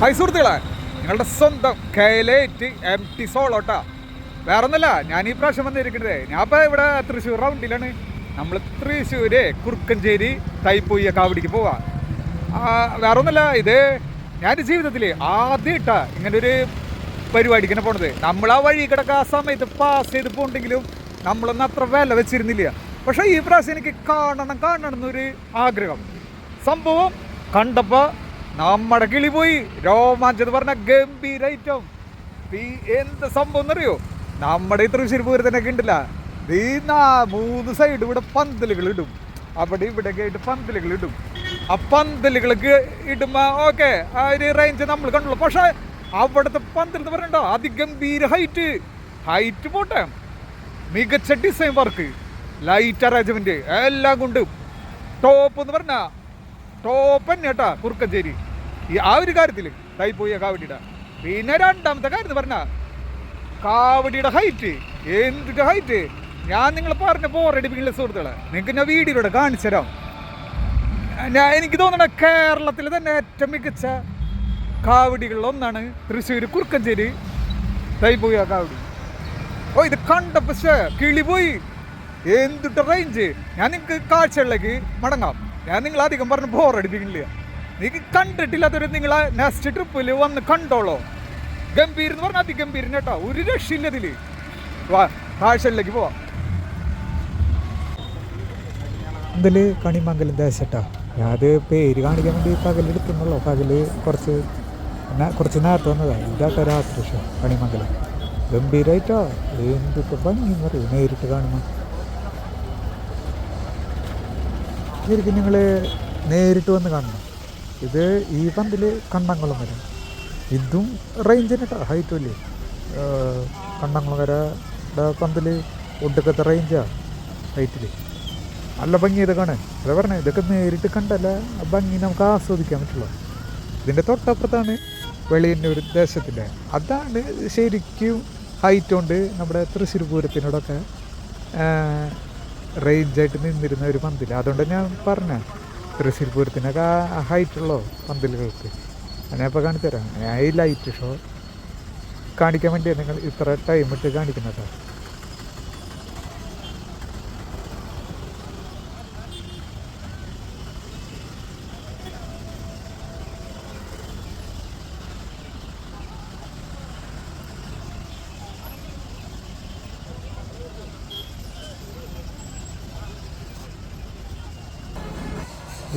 Hi സുഹൃത്തുക്കളെ, നിങ്ങളുടെ സ്വന്തം കൈലേറ്റ് MT സോളോട്ടാ. വേറെ ഒന്നല്ല, ഞാൻ ഈ പ്രാവശ്യം വന്നിരിക്കുന്നത് ഞാൻ ഇപ്പോൾ ഇവിടെ തൃശ്ശൂർ റൗണ്ടിലാണ്. നമ്മൾ തൃശ്ശൂർ കുറുക്കഞ്ചേരി തൈപ്പൂയ കാവടിക്ക് പോവാ. വേറെ ഒന്നല്ല, ഇത് ഞാൻ ജീവിതത്തിൽ ആദ്യമായിട്ടാ ഇങ്ങനൊരു പരിപാടിക്ക് പോണത്. നമ്മൾ ആ വഴി കിടക്കുക ആ സമയത്ത് പാസ് ചെയ്ത് പോകണ്ടെങ്കിലും നമ്മളൊന്നും അത്ര വില വെച്ചിരുന്നില്ല. പക്ഷേ ഈ പ്രാവശ്യം എനിക്ക് കാണണം എന്നൊരു ആഗ്രഹം. സംഭവം കണ്ടപ്പോൾ നമ്മുടെ കിളി പോയി. രോമാഞ്ചം എന്ന് പറഞ്ഞാൽ ഗംഭീര ഐറ്റം. എന്ത് സംഭവം എന്നറിയോ, നമ്മുടെ ഈ തൃശ്ശൂർ പൂരത്തിനൊക്കെ ഉണ്ടല്ല, ഈ 3 സൈഡ് ഇവിടെ പന്തലുകൾ ഇടും. അവിടെ ഇവിടെയൊക്കെ ആയിട്ട് പന്തലുകൾ ഇടും. ആ പന്തലുകൾക്ക് ഇടുമ്പോൾ ഓക്കെ ആ ഒരു റേഞ്ച് നമ്മൾ കണ്ടുള്ളൂ. പക്ഷേ അവിടുത്തെ പന്തൽ എന്ന് പറഞ്ഞിട്ടുണ്ടോ, അതിഗംഭീര ഹൈറ്റ് പോട്ടെ, മികച്ച ഡിസൈൻ വർക്ക്, ലൈറ്റ് അറേഞ്ച്മെന്റ് എല്ലാം കൊണ്ടും ടോപ്പ് എന്ന് പറഞ്ഞാൽ ടോപ്പ് തന്നെ കേട്ടാ കുറുക്കഞ്ചേരി ഈ ആ ഒരു കാര്യത്തിൽ തൈപ്പൂയ കാവടിയുടെ. പിന്നെ രണ്ടാമത്തെ കാര്യം എന്ന് പറഞ്ഞാൽ കാവടിയുടെ ഹൈറ്റ്, എന്തിൻ്റെ ഹൈറ്റ് ഞാൻ നിങ്ങൾ പറഞ്ഞ ബോറടിപ്പിക്കുന്ന സുഹൃത്തുക്കളെ നിങ്ങൾക്ക് ഞാൻ വീഡിയോയിലൂടെ കാണിച്ചു തരാം. എനിക്ക് തോന്നണ കേരളത്തിൽ തന്നെ ഏറ്റവും മികച്ച കാവടികളിലൊന്നാണ് തൃശ്ശൂർ കുറുക്കഞ്ചേരി തൈപ്പൂയ കാവടി. ഓ, ഇത് കണ്ടപ്പോൾ കിളി പോയി. എന്തിട്ട റേഞ്ച്. ഞാൻ നിങ്ങൾക്ക് കാഴ്ചകളിലേക്ക് മടങ്ങാം. ഞാൻ നിങ്ങൾ അധികം പറഞ്ഞ് ബോറടിപ്പിക്കുന്നില്ല. നിങ്ങൾക്ക് കണ്ടിട്ടില്ലാത്തൊരു നിങ്ങൾ നെക്സ്റ്റ് ട്രിപ്പിൽ വന്ന് കണ്ടോളോ. ഗംഭീർ എന്ന് പറഞ്ഞാൽ അതിഗംഭീരം കേട്ടോ, ഒരു രക്ഷയില്ല ഇതിൽ. വാ കാഴ്ചകളിലേക്ക് പോവാം. ഇതിൽ കണിമംഗലം ദേശട്ടാ. അത് പേര് കാണിക്കാൻ വേണ്ടി പകലെടുത്തുന്നുള്ളൂ. പകല് കുറച്ച് നേരത്തെ വന്നതാണ്. ഇതാട്ടോ രാത്രി ഷോ കണിമംഗലം. ഗംഭീരമായിട്ടോ, എന്തൊക്കെ ഭംഗി എന്ന് പറയും നേരിട്ട് കാണുമ്പോൾ. ശരിക്കും നിങ്ങൾ നേരിട്ട് വന്ന് കാണണം. ഇത് ഈ പന്തിൽ കണ്ണംകുളം വരെ ഇതും റേഞ്ചിന് കേട്ടോ, ഹൈറ്റും ഇല്ലേ. കണ്ണംകുളങ്ങരയുടെ പന്തിൽ ഒടുക്കത്തെ റേഞ്ചാണ് ഹൈറ്റിൽ. നല്ല ഭംഗി ഇത് കാണാൻ. അതാ പറഞ്ഞത്, ഇതൊക്കെ നേരിട്ട് കണ്ടല്ല ആ ഭംഗി നമുക്ക് ആസ്വദിക്കാൻ പറ്റുള്ളൂ. ഇതിൻ്റെ തൊട്ടപ്പുറത്താണ് വെളിയന്നൂർ ദേശത്തിൻ്റെ. അതാണ് ശരിക്കും ഹൈറ്റ് കൊണ്ട് നമ്മുടെ തൃശ്ശൂർ പൂരത്തിനോടൊക്കെ റേഞ്ചായിട്ട് നിന്നിരുന്ന ഒരു പന്തിൽ. അതുകൊണ്ട് ഞാൻ പറഞ്ഞ തൃശ്ശൂർ പൂരത്തിനൊക്കെ ആ ഹൈറ്റുള്ളൂ പന്തിലുകൾക്ക്. ഞാൻ ഇപ്പോൾ കാണിച്ചു തരാം. ഞാൻ ഈ ലൈറ്റ് ഷോ കാണിക്കാൻ വേണ്ടിയാണ് നിങ്ങൾ ഇത്ര ടൈം ഇട്ട് കാണിക്കുന്നത്.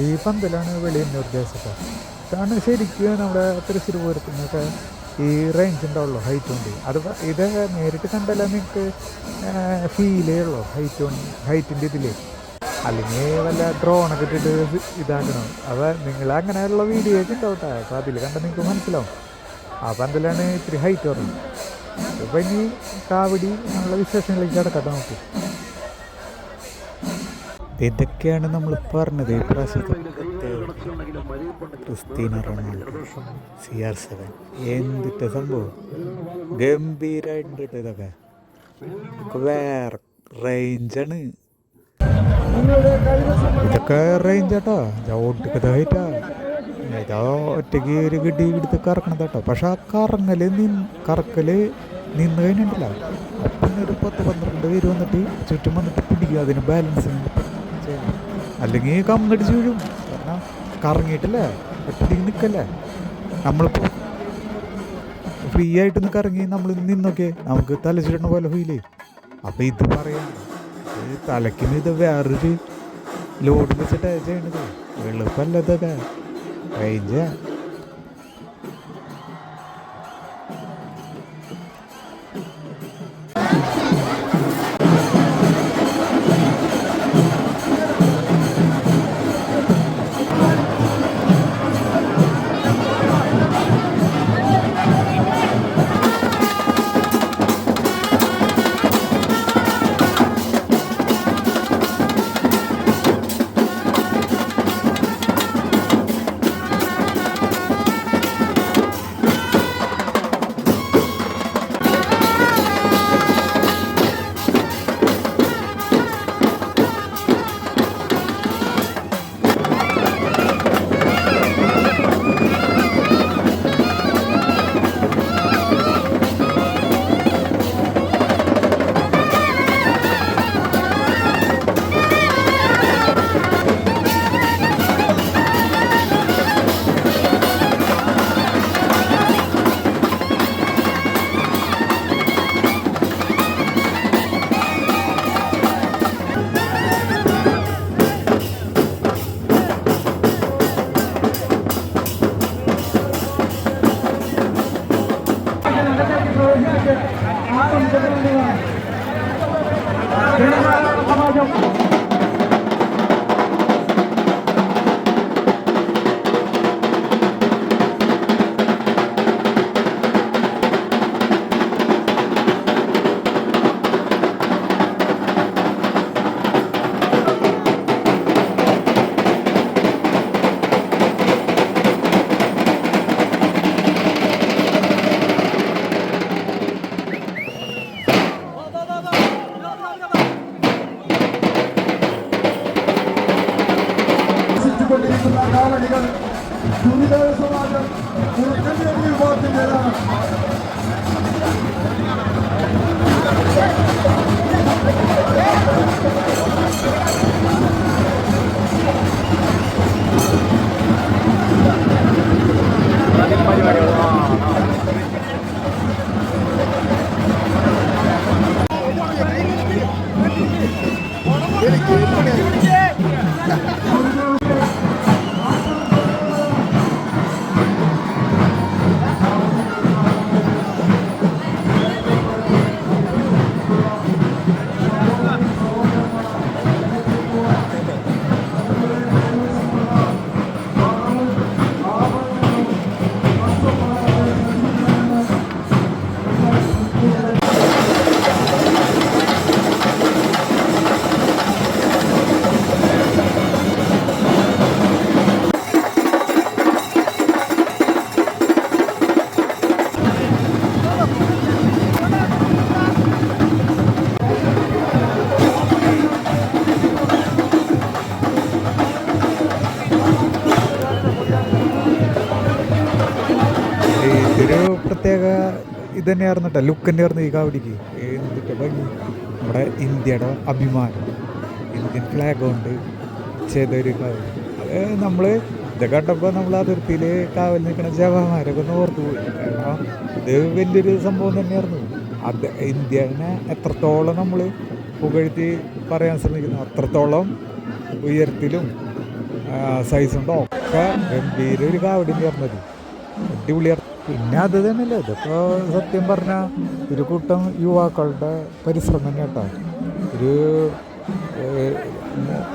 ഈ പന്തലാണ് വെളിയന്നൂർ ദേശത്ത്. ഇതാണ് ശരിക്കും നമ്മുടെ തൃശ്ശൂർ പൂരത്തിനൊക്കെ ഈ റേഞ്ച് ഉണ്ടാവുള്ളൂ ഹൈറ്റ് കൊണ്ട്. അത് ഇത് നേരിട്ട് കണ്ടല്ല നിങ്ങൾക്ക് ഫീൽ ചെയ്യുള്ളൂ ഹൈറ്റിൻ്റെ ഇതിൽ. അല്ലെങ്കിൽ വല്ല ഡ്രോണൊക്കെ ഇട്ടിട്ട് ഇതാക്കണം. അപ്പോൾ നിങ്ങൾ അങ്ങനെയുള്ള വീഡിയോ ഒക്കെ ഉണ്ടാവട്ടെ. അപ്പോൾ അതിൽ കണ്ടാൽ നിങ്ങൾക്ക് മനസ്സിലാവും. ആ പന്തലാണ് ഇത്തിരി ഹൈറ്റ് പറഞ്ഞു. ഇപ്പം ഇനി കാവടി എന്നുള്ള വിശേഷങ്ങളിലേക്ക് കിടക്കട്ടെ നമുക്ക്. ഇതൊക്കെയാണ് നമ്മൾ പറഞ്ഞത്. ഈ പ്രാവശ്യത്തെ ക്രിസ്റ്റീന റൊണാൾഡോ CR7 എന്തിട്ട സംഭവം ഗംഭീരമായിട്ടുണ്ട് കേട്ടോ. ഇതൊക്കെ വേറെ റേഞ്ചാണ്. ഇതൊക്കെ റേഞ്ച് കേട്ടോ, ഒടുക്കതായിട്ടാ. ഇതാ ഒറ്റയ്ക്ക് ഒരു ഗഡി എടുത്ത് കറക്കണത് കേട്ടോ. പക്ഷെ ആ കറക്കല് നിന്ന് കഴിഞ്ഞിട്ടില്ല. അപ്പം ഒരു 10-12 പേര് വന്നിട്ട് ചുറ്റും വന്നിട്ട് പിടിക്കുക, അതിന് ബാലൻസ് ചെയ്യണം. അല്ലെങ്കിൽ കമ്മടിച്ച് വീഴും. കാരണം കറങ്ങിയിട്ടല്ലേ ഒറ്റയ്ക്ക് നിൽക്കല്ലേ. നമ്മളിപ്പോൾ ഫ്രീ ആയിട്ടൊന്ന് കറങ്ങി നമ്മൾ നിന്നൊക്കെ നമുക്ക് തലച്ചിടണ പോലെ ഫീൽ ചെയ്യും. അപ്പോൾ ഇത് പറയാം, തലയ്ക്കുന്ന ഇത് വേറൊരു ലോഡ് വെച്ചിട്ടാണ് ചെയ്യണത്. എളുപ്പമല്ല ഇതൊക്കെ റേഞ്ച്. ഇതൊരു പ്രത്യേക ഇത് തന്നെയായിരുന്നു കേട്ടോ, ലുക്ക് തന്നെയായിരുന്നു ഈ കാവടിക്ക്. എന്നിട്ട് ഭംഗി, നമ്മുടെ ഇന്ത്യയുടെ അഭിമാനം, ഇന്ത്യൻ ഫ്ലാഗ് കൊണ്ട് ചെയ്തൊരു കാവടി. അത് നമ്മൾ ഇത് കണ്ടപ്പോൾ നമ്മൾ അതിർത്തിയിൽ കാവൽ നിൽക്കുന്ന ജവാന്മാരൊക്കെ ഒന്ന് ഓർത്തു പോയി. കാരണം ഇത് വലിയൊരു സംഭവം തന്നെയായിരുന്നു. അത് ഇന്ത്യനെ എത്രത്തോളം നമ്മൾ പുകഴ്ത്തി പറയാൻ ശ്രമിക്കുന്നു, അത്രത്തോളം ഉയരത്തിലും സൈസുണ്ടോ ഒക്കെ ഗംഭീര ഒരു കാവടി ചേർന്നത്, അടിപൊളിയായിരുന്നു. പിന്നെ അത് തന്നെയല്ലേ, ഇതിപ്പോൾ സത്യം പറഞ്ഞാൽ ഒരു കൂട്ടം യുവാക്കളുടെ പരിശ്രമം തന്നെ കേട്ടോ.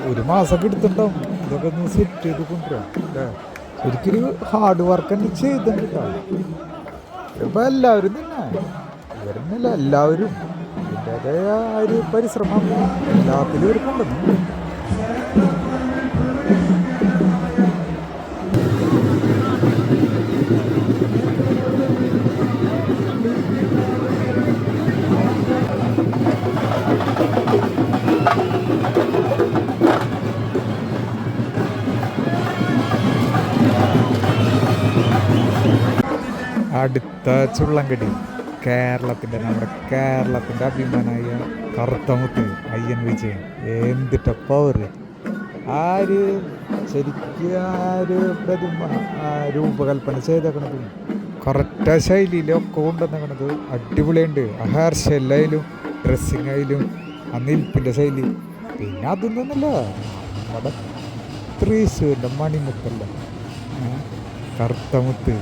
ഒരു മാസമൊക്കെ എടുത്തിട്ടുണ്ടാവും ഇതൊക്കെ ഒന്ന് സെറ്റ് ചെയ്ത് കൊണ്ടുവരാം അല്ലേ. ശരിക്കൊരു ഹാർഡ് വർക്ക് തന്നെ ചെയ്തിട്ടുണ്ട് കേട്ടോ. ഇപ്പോൾ എല്ലാവരും തന്നെ ഇവരെന്നല്ല, എല്ലാവരും ഇതിൻ്റെതായ ഒരു പരിശ്രമം എല്ലാത്തിലും ഒരു കൊണ്ടുവന്നു. അടുത്ത ചുള്ളംകടി നമ്മുടെ കേരളത്തിൻ്റെ അഭിമാനമായ കറുത്തമുത്ത് അയ്യൻ വിജയൻ. എന്തിട്ട പവർ! ശരിക്കും പ്രതിമ രൂപകൽപ്പന ചെയ്തേക്കണത് കറക്റ്റ് ശൈലിയിലൊക്കെ കൊണ്ടുവന്നേക്കണത് അടിപൊളിയുണ്ട്. ഹെയർ സ്റ്റൈലായാലും ഡ്രസ്സിങ് ആയാലും ആ നിൽപ്പിൻ്റെ ശൈലി. പിന്നെ അതൊന്നുമല്ല, നമ്മുടെ തൃശ്ശൂരിൻ്റെ മണിമുത്തല്ല കറുത്തമുത്ത്.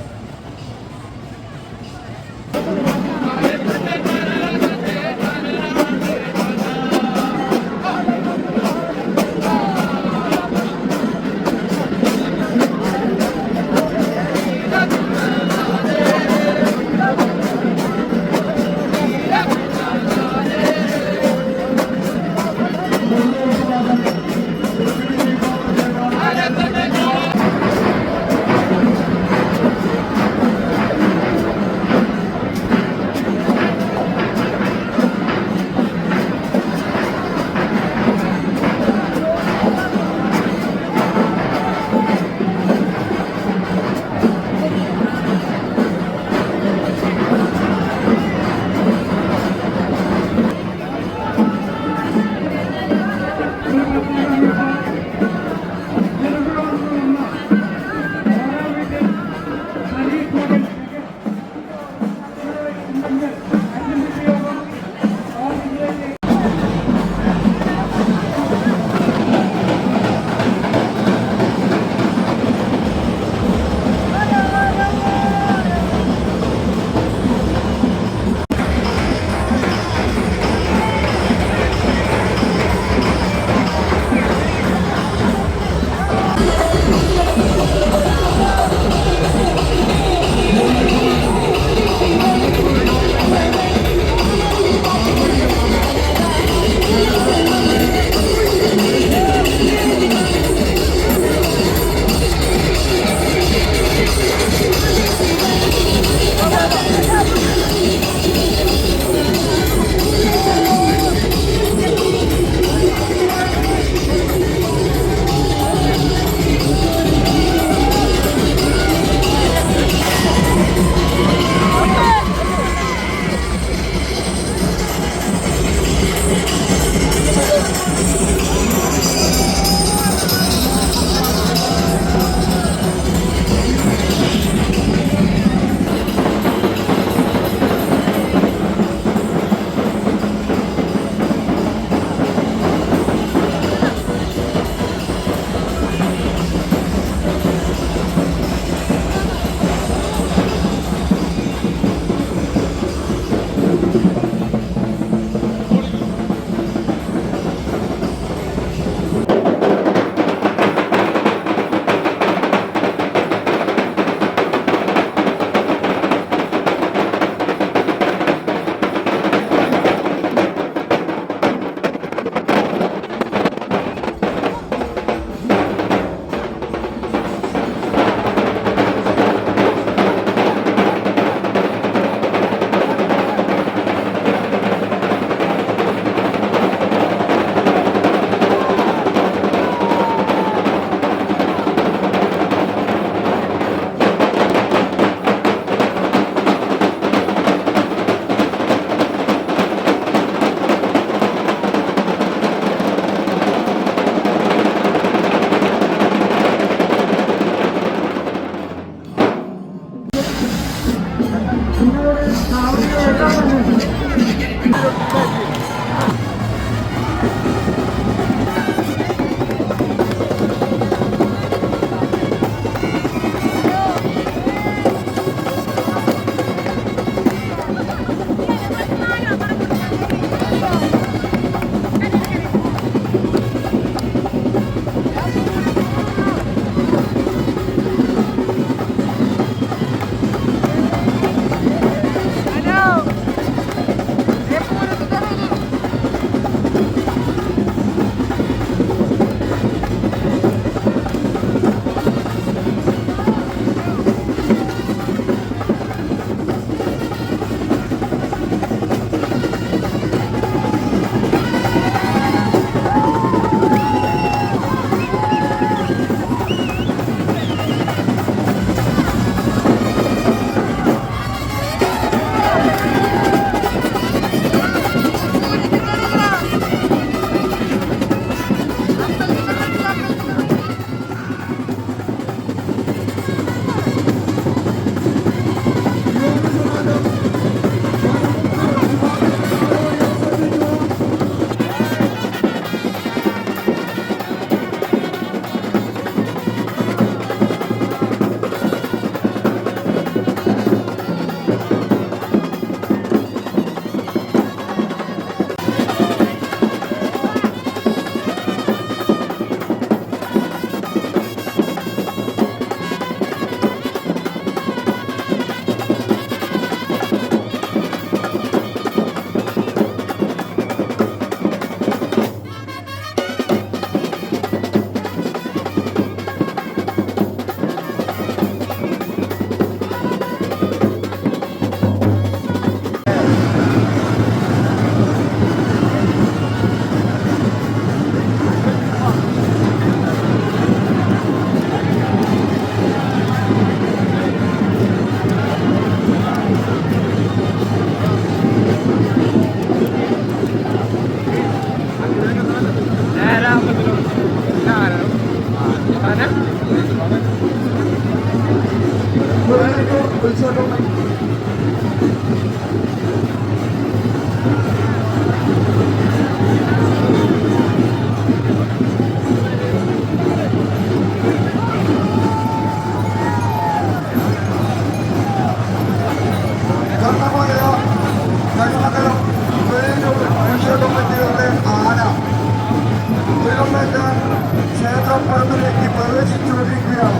ക്ഷേത്രപ്പറമ്പിലേക്ക് പ്രവേശിച്ചുകൊണ്ടിരിക്കുകയാണ്.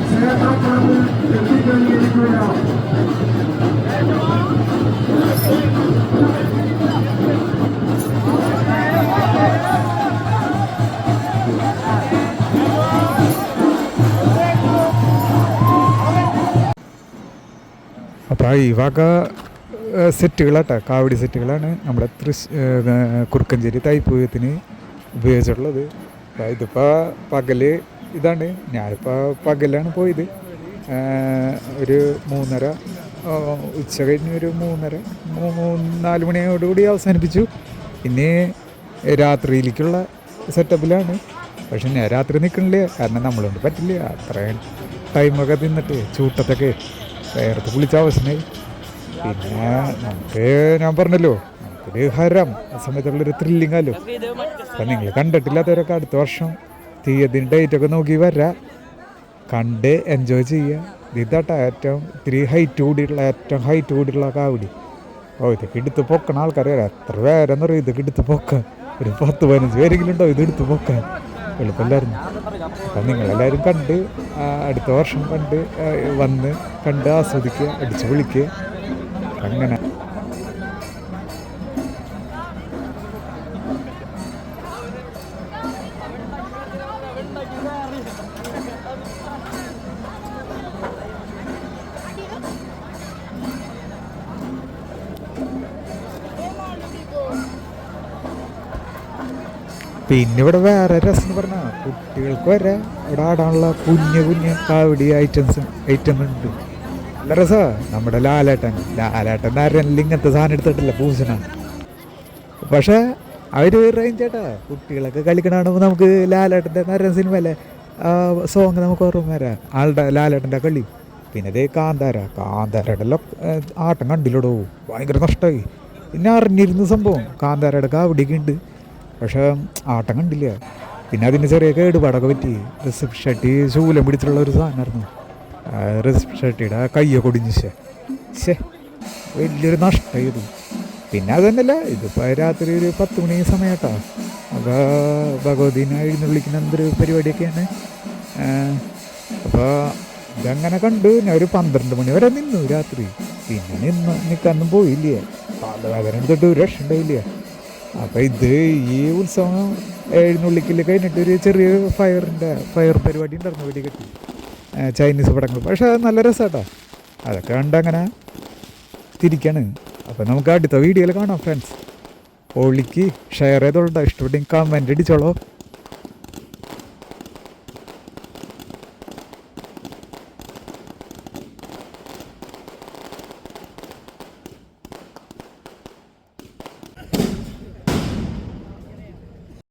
ക്ഷേത്രപ്പറമ്പിൽ എത്തിക്കഴിഞ്ഞിരിക്കുകയാണ്. അപ്പോൾ ഈ വക സെറ്റുകളാട്ടോ, കാവടി സെറ്റുകളാണ് നമ്മുടെ കുറുക്കഞ്ചേരി തൈപ്പൂയത്തിന് ഉപയോഗിച്ചിട്ടുള്ളത്. ഇതിപ്പോൾ പകൽ ഇതാണ്, ഞാനിപ്പോൾ പകലാണ് പോയത്. ഒരു 3:30 ഉച്ച കഴിഞ്ഞ് ഒരു 3:30-4 മണിയോടുകൂടി അവസാനിപ്പിച്ചു. ഇനി രാത്രിയിലേക്കുള്ള സെറ്റപ്പിലാണ്. പക്ഷെ ഞാൻ രാത്രി നിൽക്കണില്ല, കാരണം നമ്മളോണ്ട് പറ്റില്ല. അത്രയും ടൈമൊക്കെ തിന്നിട്ട് ചൂട്ടത്തൊക്കെ വേർത്ത് കുളിച്ച അവസരമായി. പിന്നെ നമുക്ക് ഞാൻ പറഞ്ഞല്ലോ, നമുക്കൊരു ഹരം ആ സമയത്തുള്ളൊരു ത്രില്ലിങ്ങല്ലോ. അപ്പം നിങ്ങൾ കണ്ടിട്ടില്ലാത്തവരൊക്കെ അടുത്ത വർഷം തീയതിന് ഡേറ്റൊക്കെ നോക്കി വരാം, കണ്ട് എൻജോയ് ചെയ്യുക. ഇതാട്ടാ ഏറ്റവും ഇത്തിരി ഏറ്റവും ഹൈറ്റ് കൂടിയുള്ള കാവടി. ഇതൊക്കെ എടുത്ത് പൊക്കണ ആൾക്കാരെ എത്ര പേരെന്ന് പറയും ഇതൊക്കെ എടുത്ത് പൊക്കാൻ. ഒരു 10-15 പേരെങ്കിലും ഉണ്ടാവും ഇത് എടുത്ത് പൊക്കാൻ. എളുപ്പമില്ലായിരുന്നു. അപ്പം നിങ്ങളെല്ലാവരും കണ്ട് അടുത്ത വർഷം വന്ന് കണ്ട് ആസ്വദിക്കുക, അടിച്ചു പൊളിക്കുക. അങ്ങനെ പിന്നെ ഇവിടെ വേറെ രസം എന്ന് പറഞ്ഞാൽ കുട്ടികൾക്ക് വരെ ഇവിടെ ആടാനുള്ള കുഞ്ഞു കാവടി ഐറ്റം ഉണ്ട്. നല്ല രസമാണ്. നമ്മുടെ ലാലേട്ടൻ ആരെങ്കിലും ഇങ്ങനത്തെ സാധനം എടുത്തിട്ടില്ല, പൂസനാണ്. പക്ഷേ അവർ റേഞ്ച് ചേട്ടാ കുട്ടികളൊക്കെ കളിക്കണ കാണുമ്പോൾ നമുക്ക് ലാലേട്ടൻ്റെ നരൻ സിനിമ അല്ലേ, സോങ് നമുക്ക് ഓർമ്മ വരാം, ആളുടെ ലാലേട്ടൻ്റെ കളി. പിന്നെ അതേ കാന്താരയുടെ ആട്ടം കണ്ടില്ലടോ, ഭയങ്കര നഷ്ടമായി. പിന്നെ അറിഞ്ഞിരുന്ന സംഭവം കാന്താരയുടെ കാവടിയൊക്കെ ഉണ്ട്, പക്ഷേ ആട്ടം കണ്ടില്ല. പിന്നെ അതിന് ചെറിയ കേടുപാടൊക്കെ പറ്റി. ഋഷഭ് ഷെട്ടി ശൂലം പിടിച്ചിട്ടുള്ള ഒരു സാധനമായിരുന്നു. ഋഷഭ് ഷെട്ടിയുടെ കയ്യൊക്കെ ഒടിഞ്ഞു. വലിയൊരു നഷ്ടമായി ഇത്. പിന്നെ അത് തന്നെയല്ല, ഇതിപ്പോൾ രാത്രി ഒരു 10 മണി സമയട്ടോ. അപ്പോൾ ഭഗവതിനെ എഴുന്നള്ളിക്കുന്ന എന്തൊരു പരിപാടിയൊക്കെയാണ്. അപ്പോൾ ഇതങ്ങനെ കണ്ടു. ഞാൻ ഒരു 12 മണി വരെ നിന്നു രാത്രി. പിന്നെ നിൽക്കാനൊന്നും പോയില്ലേ, തലവേദന എടുത്തിട്ട് ഒരു രക്ഷ ഉണ്ടായില്ല. അപ്പോൾ ഇത് ഈ ഉത്സവം എഴുന്നള്ളിക്കൽ കഴിഞ്ഞിട്ട് ഒരു ചെറിയ ഫയർ പരിപാടി ഉണ്ടായിരുന്നു, വെടികെട്ടി ചൈനീസ് പടങ്ങൾ. പക്ഷേ അത് നല്ല രസമാട്ടോ. അതൊക്കെ കണ്ടങ്ങനെ തിരിക്കാണ്. അപ്പോൾ നമുക്ക് അടുത്ത വീഡിയോയിൽ കാണാം ഫ്രണ്ട്സ്. ഓളിക്ക് ഷെയർ ചെയ്തോളൂ, ഇഷ്ടപ്പെട്ടെങ്കിൽ കമൻറ്റ് അടിച്ചോളൂ.